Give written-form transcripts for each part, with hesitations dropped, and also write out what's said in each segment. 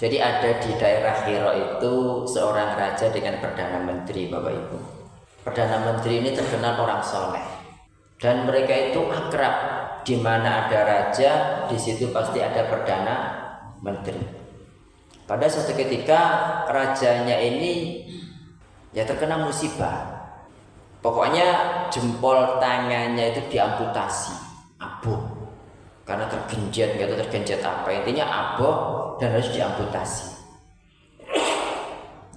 Jadi ada di daerah Hira itu seorang raja dengan perdana menteri, Bapak Ibu. Perdana menteri ini terkenal orang soleh dan mereka itu akrab. Di mana ada raja, di situ pasti ada perdana menteri. Pada suatu ketika rajanya ini ya terkena musibah. Pokoknya jempol tangannya itu diamputasi, abuh. Karena tergenjat, nggak tahu tergenjat apa, intinya abuh dan harus diamputasi.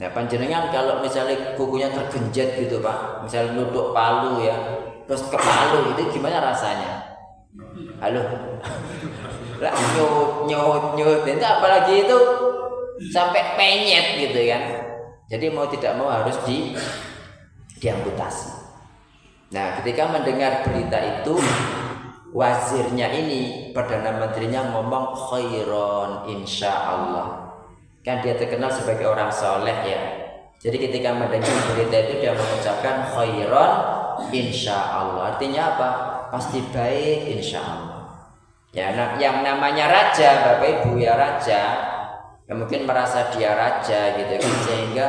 Nah, panjenengan kalau misalnya kukunya tergenjat gitu Pak, misalnya nuduk palu ya, terus ke palu itu gimana rasanya? Halo, lah nyut, itu apalagi itu sampai penyet gitu kan. Jadi mau tidak mau harus diamputasi. Nah, ketika mendengar berita itu, wazirnya ini, perdana menterinya ngomong khairon insyaallah. Kan dia terkenal sebagai orang soleh ya. Jadi ketika mendengar berita itu dia mengucapkan khairon insyaallah. Artinya apa? Pasti baik insyaallah. Ya, yang namanya raja, Bapak Ibu ya raja, ya mungkin merasa dia raja gitu kan, sehingga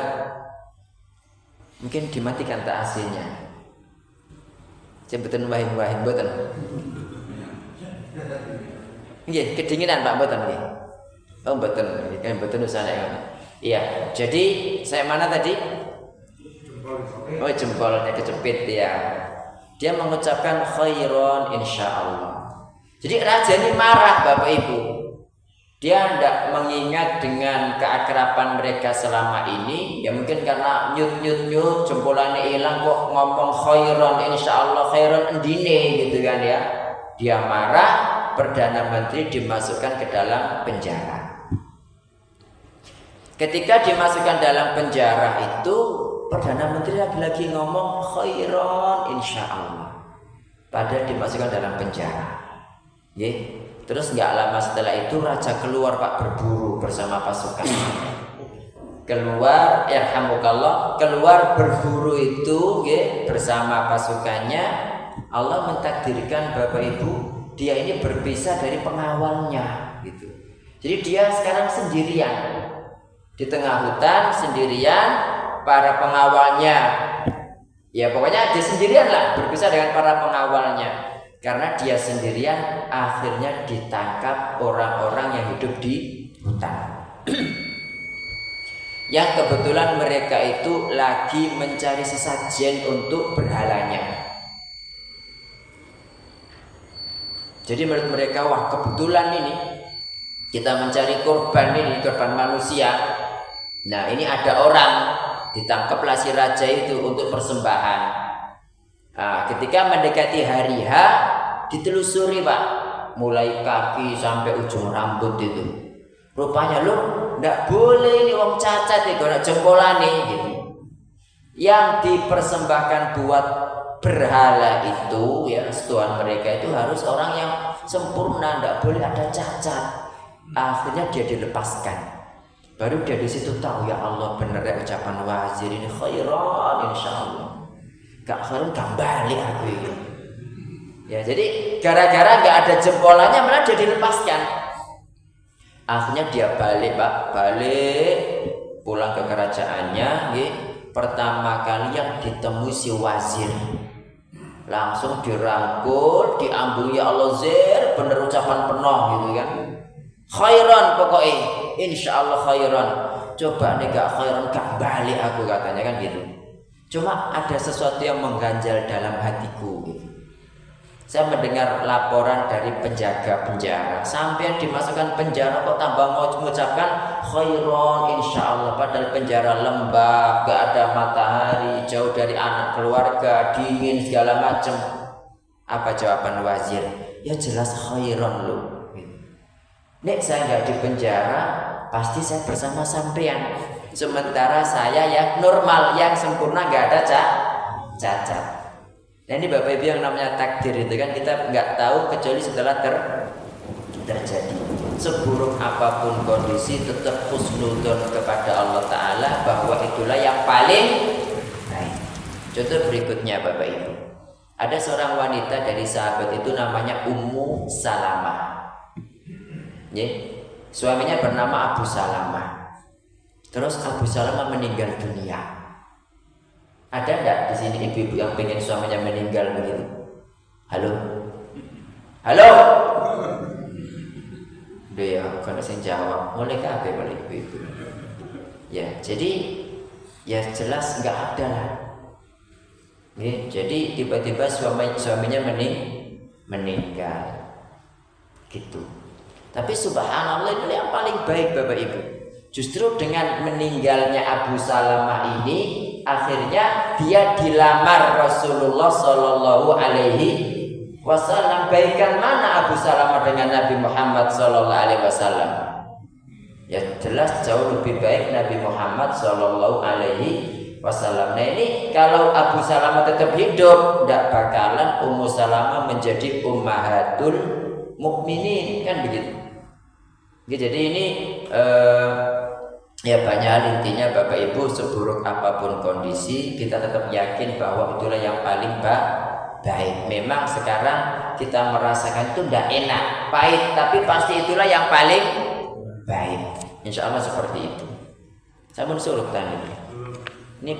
mungkin dimatikan tak aslinya. Sebutan wahim boten. Nggih, kedinginan Pak boten nggih. Oh boten, kan boten usah nek. Iya, jadi saya mana tadi? Oh jempolnya kecepit ya. Dia mengucapkan khairon insyaallah. Jadi raja ini marah Bapak Ibu. Dia tidak mengingat dengan keakraban mereka selama ini. Ya mungkin karena nyut jempolannya hilang kok ngomong khairon insyaallah, khairon endine gitu kan ya. Dia marah, perdana menteri dimasukkan ke dalam penjara. Ketika dimasukkan dalam penjara itu, perdana menteri lagi-lagi ngomong khairon insyaallah. Padahal dimasukkan dalam penjara. Ye. Terus nggak lama setelah itu raja keluar Pak, berburu bersama pasukan. Keluar, yarhamukallah, keluar berburu itu ye, bersama pasukannya. Allah mentakdirkan Bapak Ibu, dia ini berpisah dari pengawalnya gitu. Jadi dia sekarang sendirian di tengah hutan, sendirian, para pengawalnya ya pokoknya dia sendirian lah, berpisah dengan para pengawalnya. Karena dia sendirian, akhirnya ditangkap orang-orang yang hidup di hutan. Yang kebetulan mereka itu lagi mencari sesajen untuk berhalanya. Jadi menurut mereka, wah kebetulan ini kita mencari korban ini, korban manusia. Nah ini ada orang, ditangkaplah si raja itu untuk persembahan. Nah, ketika mendekati hari H, ditelusuri Pak, mulai kaki sampai ujung rambut itu. Rupanya loh, ndak boleh ini wong cacat ya, kalau jempolan nih gitu. Yang dipersembahkan buat berhala itu ya, setuan mereka itu harus orang yang sempurna, ndak boleh ada cacat. Akhirnya dia dilepaskan. Baru dia di situ tahu ya Allah benar ya ucapan wazir ini khairan insyaallah. Gak khairan gak balik aku ini. Ya jadi gara-gara gak ada jempolannya malah dia dilepaskan. Akhirnya dia balik Pak, balik pulang ke kerajaannya. Pertama kali yang ditemui si wazir, langsung dirangkul, diambung ya Allah zir, bener ucapan penuh gitu kan. Khairan pokoknya, insyaallah khairan. Coba nih gak khairan gak balik aku katanya kan gitu. Cuma ada sesuatu yang mengganjal dalam hatiku gitu. Saya mendengar laporan dari penjaga penjara, sampai dimasukkan penjara kok tambah mau mengucapkan khairon insyaallah, padahal penjara lembab, gak ada matahari, jauh dari anak keluarga, dingin segala macam. Apa jawaban wazir? Ya jelas khairon lu. Nek saya gak di penjara, pasti saya bersama sampean. Sementara saya yang normal, yang sempurna, gak ada cacat. Nah ini Bapak Ibu yang namanya takdir itu kan kita nggak tahu kecuali setelah terjadi. Seburuk apapun kondisi tetap husnudon kepada Allah Ta'ala bahwa itulah yang paling baik. Contoh berikutnya Bapak Ibu, ada seorang wanita dari sahabat itu namanya Ummu Salamah. Suaminya bernama Abu Salamah. Terus Abu Salamah meninggal dunia. Ada enggak di sini ibu-ibu yang pengen suaminya meninggal begitu? Halo? Halo? Udah ya, kan saya jawab. Mulai kabeh balik ibu-ibu. Ya, jadi ya jelas enggak ada lah. Ya, jadi tiba-tiba suaminya meninggal. Gitu. Tapi subhanallah itu yang paling baik Bapak Ibu. Justru dengan meninggalnya Abu Salamah ini, akhirnya dia dilamar Rasulullah Shallallahu Alaihi Wasallam. Baikan mana Abu Salamah dengan Nabi Muhammad Shallallahu Alaihi Wasallam? Ya jelas jauh lebih baik Nabi Muhammad Shallallahu Alaihi Wasallam. Nah ini kalau Abu Salamah tetap hidup, tidak bakalan Ummu Salamah menjadi ummahatul mukminin, kan begitu. Jadi ini ya banyak hal, intinya Bapak Ibu, seburuk apapun kondisi kita tetap yakin bahwa itulah yang paling baik. Memang sekarang kita merasakan itu tidak enak, pahit, tapi pasti itulah yang paling baik. Insya Allah seperti itu. Sampun surut tadi. Ini